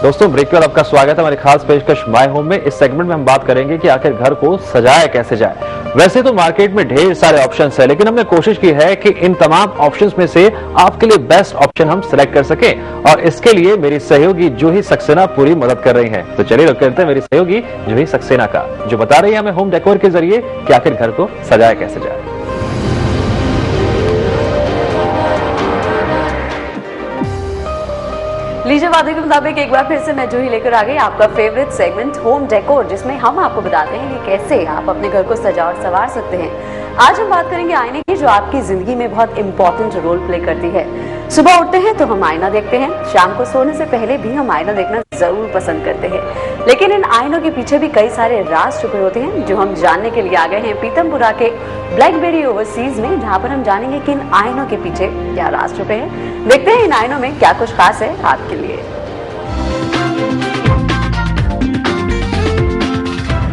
दोस्तों ब्रेक पर आपका स्वागत है हमारी खास पेशकश माय होम में। इस सेगमेंट में हम बात करेंगे कि आखिर घर को सजाया कैसे जाए। वैसे तो मार्केट में ढेर सारे ऑप्शंस है, लेकिन हमने कोशिश की है कि इन तमाम ऑप्शंस में से आपके लिए बेस्ट ऑप्शन हम सिलेक्ट कर सकें, और इसके लिए मेरी सहयोगी जूही सक्सेना पूरी मदद कर रही हैं। तो चलिए लोग करते हैं मेरी सहयोगी जूही सक्सेना का, जो बता रही है हमें होम डेकोर के जरिए कि आखिर घर को सजाया कैसे जाए। लीजिए वादे के मुताबिक एक बार फिर से मैं जूही लेकर आ गई आपका फेवरेट सेगमेंट होम डेकोर, जिसमें हम आपको बताते हैं कि कैसे आप अपने घर को सजा और संवार सकते हैं। आज हम बात करेंगे आईने की, जो आपकी जिंदगी में बहुत इंपॉर्टेंट रोल प्ले करती है। सुबह उठते हैं तो हम आईना देखते हैं, शाम को सोने से पहले भी हम आईना देखना जरूर पसंद करते हैं, लेकिन इन आईनों के पीछे भी कई सारे राज छुपे होते हैं, जो हम जानने के लिए आ गए हैं पीतमपुरा के ब्लैकबेरी ओवरसीज में, जहां पर हम जानेंगे कि इन आईनों के पीछे क्या राज छुपे हैं। देखते हैं इन आईनों में क्या कुछ खास है आपके लिए।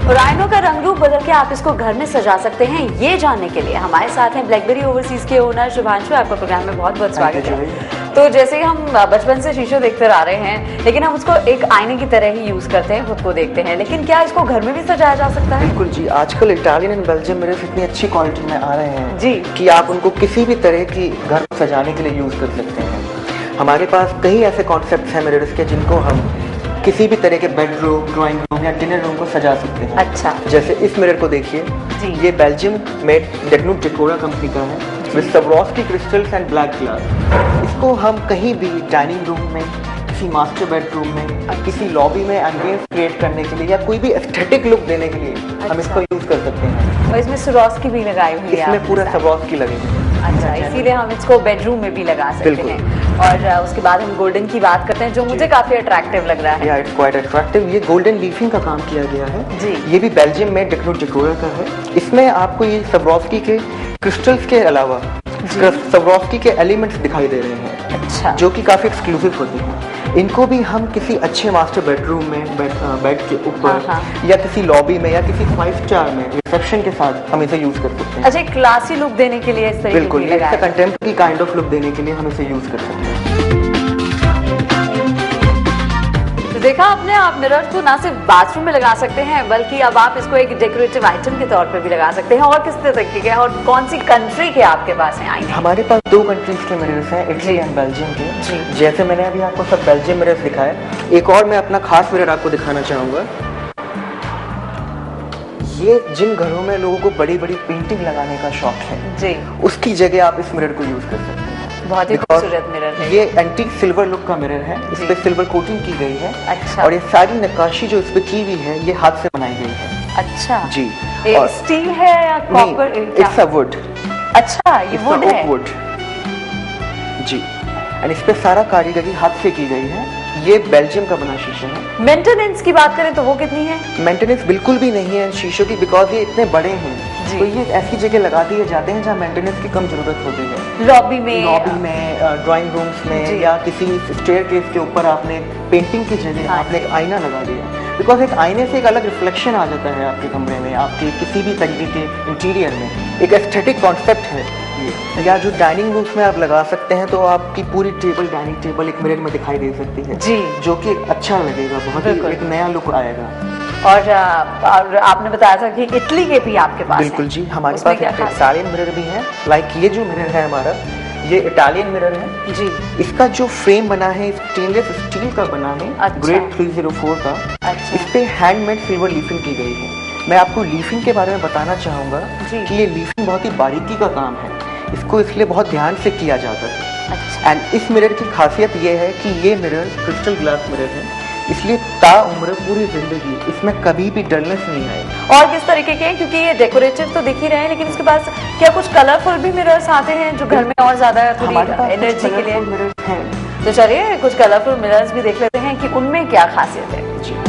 और आईनों का रंग रूप बदल के आप इसको घर में सजा सकते हैं, ये जानने के लिए हमारे साथ हैं ब्लैकबेरी ओवरसीज के ओनर शुभांशु। आपका प्रोग्राम में बहुत बहुत स्वागत है। तो जैसे ही हम बचपन से शीशे देखते आ रहे हैं, लेकिन हम उसको एक आईने की तरह ही यूज करते हैं, खुद को देखते हैं, लेकिन क्या इसको घर में भी सजाया जा सकता है? बिल्कुल जी, आजकल इटालियन एंड बेल्जियम मिरर्स इतनी अच्छी क्वालिटी में आ रहे हैं जी कि आप उनको किसी भी तरह की घर सजाने के लिए यूज कर सकते हैं। हमारे पास कई ऐसे कॉन्सेप्ट्स हैं मिरर्स के, जिनको हम किसी भी तरह के बेडरूम, ड्राइंग रूम या डिनर रूम को सजा सकते हैं। अच्छा, जैसे इस मिरर को देखिए, ये बेल्जियम मेड टेक्नो डेकोरा कंपनी का है with Swarovski crystals and black glass. इसको हम कहीं भी डाइनिंग रूम में, किसी मास्टर बेडरूम में, किसी लॉबी में एम्बियंस क्रिएट करने के लिए या कोई भी एस्थेटिक लुक देने के लिए हम इसको यूज कर सकते हैं। और इसमें स्वरोस्की भी लगाई हुई है, इसमें पूरा स्वरोस्की लगेगा। अच्छा, इसीलिए हम इसको बेडरूम में भी लगा सकते हैं। और उसके बाद हम गोल्डन की बात करते हैं, जो मुझे काफी अट्रैक्टिव लग रहा है। या इट्स क्वाइट अट्रैक्टिव। ये गोल्डन लीफिंग का काम किया गया है जी। ये भी बेल्जियम में टेक्नो डेकोरा का है। इसमें आपको ये स्वरोस्की के क्रिस्टल्स के अलावा स्वरोस्की के एलिमेंट्स दिखाई दे रहे हैं। अच्छा, जो कि काफी एक्सक्लूसिव होते हैं। इनको भी हम किसी अच्छे मास्टर बेडरूम में बेड के ऊपर या किसी लॉबी में या किसी 5 स्टार में रिसेप्शन के साथ हम इसे यूज कर सकते हैं। अच्छा, क्लासी लुक देने के लिए इस तरीके बिल्कुल, ये कंटेम्प्रेरी काइंड ऑफ लुक देने के लिए हम इसे यूज कर सकते हैं। तो देखा आपने, आप मिरर को ना सिर्फ बाथरूम में लगा सकते हैं, बल्कि अब आप इसको एक डेकोरेटिव आइटम के तौर पे भी लगा सकते हैं। और किस तरीके के और कौन सी कंट्री के आपके पास हैं आईने? हमारे पास 2 कंट्रीज के मिरर्स हैं, इटली एंड बेल्जियम के। जैसे मैंने अभी आपको सब बेल्जियम मिरर्स दिखाए, एक और मैं अपना खास मिरर आपको दिखाना चाहूंगा। ये जिन घरों में लोगों को बड़ी बड़ी पेंटिंग लगाने का शौक है जी, उसकी जगह आप इस मिरर को यूज कर सकते हैं। बहुत ही खूबसूरत मिरर है। ये एंटीक सिल्वर लुक का मिरर है, इस पे सिल्वर कोटिंग की गई है। अच्छा, और ये सारी नक्काशी जो इस पे की हुई है, ये हाथ से बनाई गई है। अच्छा जी, और स्टील है या कॉपर? It's a would. अच्छा, ये वुड है। वुड जी, एंड इस पे सारा कारीगरी हाथ से की गई है। ये बेल्जियम का बना शीशा है। मेंटेनेंस की बात करें तो वो कितनी है? मेंटेनेंस बिल्कुल भी नहीं है शीशों की, बिकॉज ये इतने बड़े हैं, तो ये ऐसी जगह लगा दिए जाते हैं जहाँ मेंटेनेंस की कम जरूरत होती है। लॉबी में, ड्राइंग रूम्स में, या किसी स्टेयरकेस के ऊपर आपने पेंटिंग की जगह आपने एक आईना लगा दिया, बिकॉज एक आईने से एक अलग रिफ्लेक्शन आ जाता है आपके कमरे में, आपके किसी भी तरीके के इंटीरियर में। एक एस्थेटिक कॉन्सेप्ट है ये। या जो डाइनिंग रूम्स में आप लगा सकते हैं, तो आपकी पूरी टेबल, डाइनिंग टेबल एक मिरर में दिखाई दे सकती है जी, जो कि अच्छा लगेगा, बहुत ही एक नया लुक आएगा। और आपने बताया था कि इटली के भी आपके पास? बिल्कुल जी, हमारे पास इटालियन मिरर भी हैं। लाइक ये जो मिरर है हमारा, ये इटालियन मिरर है जी। इसका जो फ्रेम बना है स्टेनलेस स्टील का बना है। अच्छा। ग्रेड 304 का। अच्छा। इस पे हैंडमेड सिल्वर लीफिंग की गई है। मैं आपको लीफिंग के बारे में बताना चाहूंगा कि ये लीफिंग बहुत ही बारीकी का काम है, इसको इसलिए बहुत ध्यान से किया जाता है। अच्छा। एंड इस मिरर की खासियत ये है कि ये मिरर क्रिस्टल ग्लास मिरर है, इसलिए ताउम्र पूरी जिंदगी इसमें कभी भी डलनेस नहीं आएगी। और किस तरीके के हैं, क्योंकि ये डेकोरेटिव तो दिख ही रहे हैं, लेकिन इसके पास क्या कुछ कलरफुल भी मिरर्स आते हैं जो घर में और ज्यादा एनर्जी के लिए मिरर्स हैं। तो चलिए कुछ कलरफुल मिरर्स भी देख लेते हैं कि उनमें क्या खासियत है जी।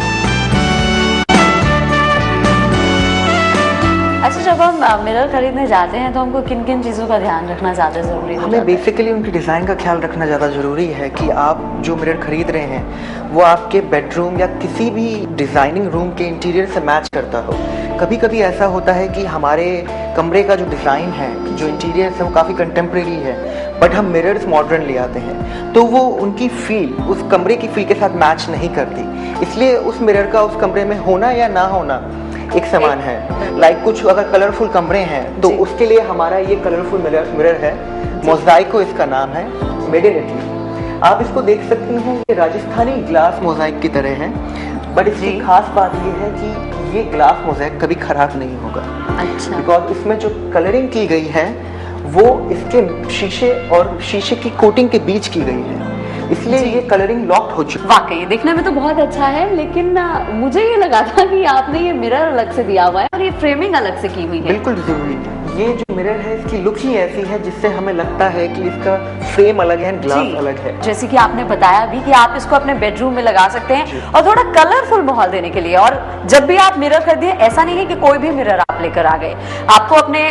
अच्छा, जब हम मिरर खरीदने जाते हैं तो हमको किन किन चीज़ों का ध्यान रखना ज़्यादा ज़रूरी है? हमें बेसिकली उनकी डिज़ाइन का ख्याल रखना ज़्यादा ज़रूरी है कि आप जो मिरर खरीद रहे हैं वो आपके बेडरूम या किसी भी डिज़ाइनिंग रूम के इंटीरियर से मैच करता हो। कभी कभी ऐसा होता है कि हमारे कमरे का जो डिज़ाइन है, जो इंटीरियर है, वो काफ़ी कंटेम्प्रेरी है, बट हम मिरर्स मॉडर्न ले आते हैं तो वो उनकी फील उस कमरे की फील के साथ मैच नहीं करती, इसलिए उस मिरर का उस कमरे में होना या ना होना एक समान है। लाइक कुछ अगर कलरफुल कमरे हैं तो उसके लिए हमारा ये कलरफुल मिरर है, मोज़ाइको इसका नाम है, मेड इन इटली। आप इसको देख सकती हैं, ये राजस्थानी ग्लास मोज़ाइक की तरह है, बट इसकी खास बात ये है कि ये ग्लास मोज़ाइक कभी खराब नहीं होगा। अच्छा। बिकॉज इसमें जो कलरिंग की गई है वो इसके शीशे और शीशे की कोटिंग के बीच की गई है, इसलिए ये कलरिंग लॉक्ड हो चुकी है। वाकई दिखने में तो बहुत अच्छा है, लेकिन मुझे ये लगा था कि आपने ये मिरर अलग से दिया हुआ है और ये फ्रेमिंग अलग से की हुई है। बिल्कुल जरूरी है, ये जो मिरर है इसकी लुक ही ऐसी है जिससे हमें लगता है कि इसका फ्रेम अलग है, ग्लास अलग है। जैसे कि आपने बताया भी कि आप इसको अपने बेडरूम में लगा सकते हैं और थोड़ा कलरफुल माहौल देने के लिए। और जब भी आप मिरर खरीदिए, ऐसा नहीं है कि कोई भी मिरर आप लेकर आ गए, आपको अपने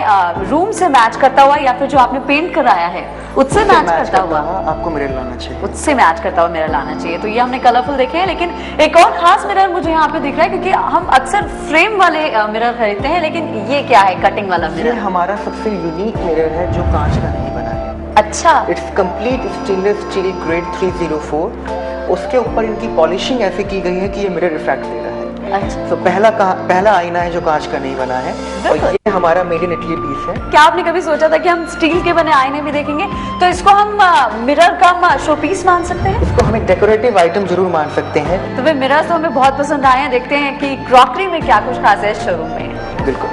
रूम से मैच करता हुआ या फिर जो आपने पेंट कराया है उससे मैच करता हुआ आपको मिरर लाना चाहिए, उससे मैच करता हुआ मिरर लाना चाहिए। तो ये हमने कलरफुल देखे हैं, लेकिन एक और खास मिरर मुझे यहाँ पे दिख रहा है, क्योंकि हम अक्सर फ्रेम वाले मिरर खरीदते हैं, लेकिन ये क्या है, कटिंग वाला मिरर। हमारा सबसे यूनिक मिरर है जो कांच का नहीं बना है। अच्छा। It's complete stainless steel grade 304। उसके ऊपर इनकी पॉलिशिंग ऐसी की गई है कि ये मिरर रिफ्लेक्ट दे रहा है। अच्छा। तो पहला आईना है जो कांच का नहीं बना है, और ये हमारा मेड इन इटली पीस है। क्या आपने कभी सोचा था कि हम स्टील के बने आईने भी देखेंगे? तो इसको हम मिरर का शो पीस मान सकते हैं? इसको हम एक डेकोरेटिव आइटम जरूर मान सकते हैं। तो वे मिरर्स तो हमें बहुत पसंद आए हैं। देखते हैं कि क्रॉकरी में क्या कुछ खास है शोरूम में। बिल्कुल।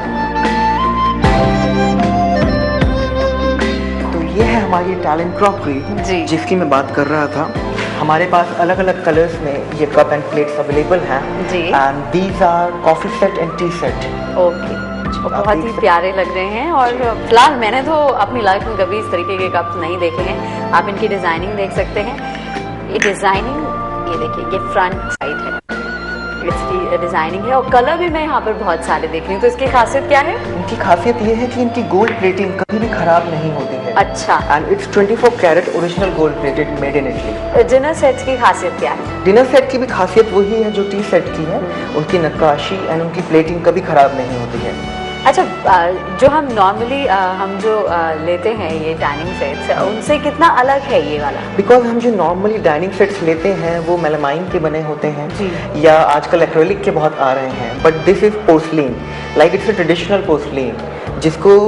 तो ये है हमारी इटालियन क्रॉकरी जिसकी मैं बात कर रहा था। हमारे पास अलग अलग कलर्स में ये कप एंड प्लेट्स अवेलेबल हैं, and these are coffee set and tea set. Okay, बहुत ही प्यारे लग रहे हैं। और फिलहाल मैंने तो अपनी लाइफ में कभी इस तरीके के कप नहीं देखे हैं। आप इनकी डिजाइनिंग देख सकते हैं। ये डिजाइनिंग, ये देखिए, ये फ्रंट साइड है, इसकी डिजाइनिंग है, और कलर भी मैं यहाँ पर बहुत सारे देख रही हूँ। तो इसकी खासियत क्या है? इनकी खासियत ये है कि इनकी गोल्ड प्लेटिंग कभी भी खराब नहीं होती है। अच्छा। And it's 24 carat original gold plated made in Italy. Dinner set की खासियत क्या है? डिनर सेट की भी खासियत वही है जो टी सेट की है। उनकी नक्काशी एंड उनकी प्लेटिंग कभी खराब नहीं होती है। अच्छा, जो हम नॉर्मली लेते हैं ये डाइनिंग सेट्स, उनसे कितना अलग है ये वाला? बिकॉज हम जो नॉर्मली डाइनिंग सेट्स लेते हैं वो मेलामाइन के बने होते हैं, या आजकल एक्रेलिक के बहुत आ रहे हैं, but this is porcelain. Like it's a traditional porcelain, जिसको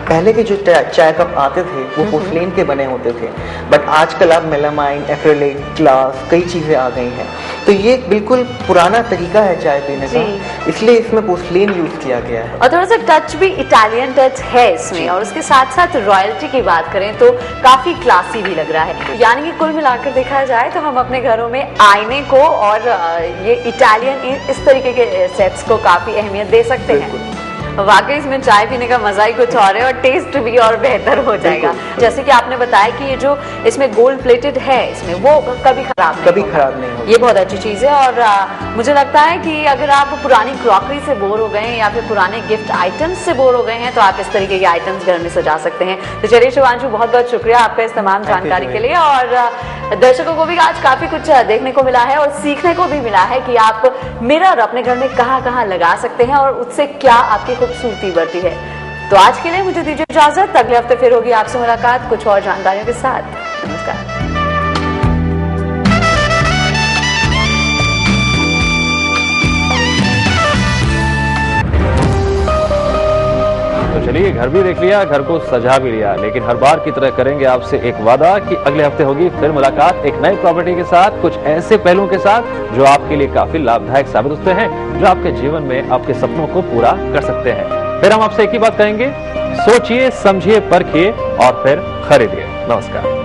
पहले के जो चाय कप आते थे वो पोर्सलिन के बने होते थे, बट आजकल अब मेलामाइन, एक्रेलिक, ग्लास, कई चीज़ें आ गई हैं। तो ये बिल्कुल पुराना तरीका है चाय पीने का, इसलिए इसमें पोर्सलिन यूज किया गया है। और थोड़ा सा टच भी इटालियन टच है इसमें, और उसके साथ साथ रॉयल्टी की बात करें तो काफी क्लासी भी लग रहा है। यानी कि कुल मिलाकर देखा जाए तो हम अपने घरों में आईने को और ये इटालियन इस तरीके के सेट्स को काफी अहमियत दे सकते हैं। वाकई इसमें चाय पीने का मजा ही कुछ और है, और टेस्ट भी और बेहतर हो जाएगा। जैसे कि आपने बताया कि ये जो इसमें गोल्ड प्लेटेड है, इसमें वो कभी खराब नहीं होगा। ये बहुत अच्छी चीज है। और मुझे लगता है कि अगर आप पुरानी क्रॉकरी से बोर हो गए हैं या फिर पुराने गिफ्ट आइटम्स से बोर हो गए हैं, तो आप इस तरीके के आइटम्स घर में सजा सकते हैं। तो चलिए शिवांशु, बहुत बहुत शुक्रिया आपका इस तमाम जानकारी के लिए। और दर्शकों को भी आज काफी कुछ देखने को मिला है और सीखने को भी मिला है कि आप मिरर अपने घर में कहाँ कहाँ लगा सकते हैं और उससे क्या आपकी खूबसूरती बढ़ती है। तो आज के लिए मुझे दीजिए इजाजत, अगले हफ्ते फिर होगी आपसे मुलाकात कुछ और जानकारियों के साथ। नमस्कार। तो चलिए, घर भी देख लिया, घर को सजा भी लिया, लेकिन हर बार की तरह करेंगे आपसे एक वादा कि अगले हफ्ते होगी फिर मुलाकात एक नई प्रॉपर्टी के साथ, कुछ ऐसे पहलुओं के साथ जो आपके लिए काफी लाभदायक साबित होते हैं, जो आपके जीवन में आपके सपनों को पूरा कर सकते हैं। फिर हम आपसे एक ही बात कहेंगे, सोचिए, समझिए, परखिए और फिर खरीदिए। नमस्कार।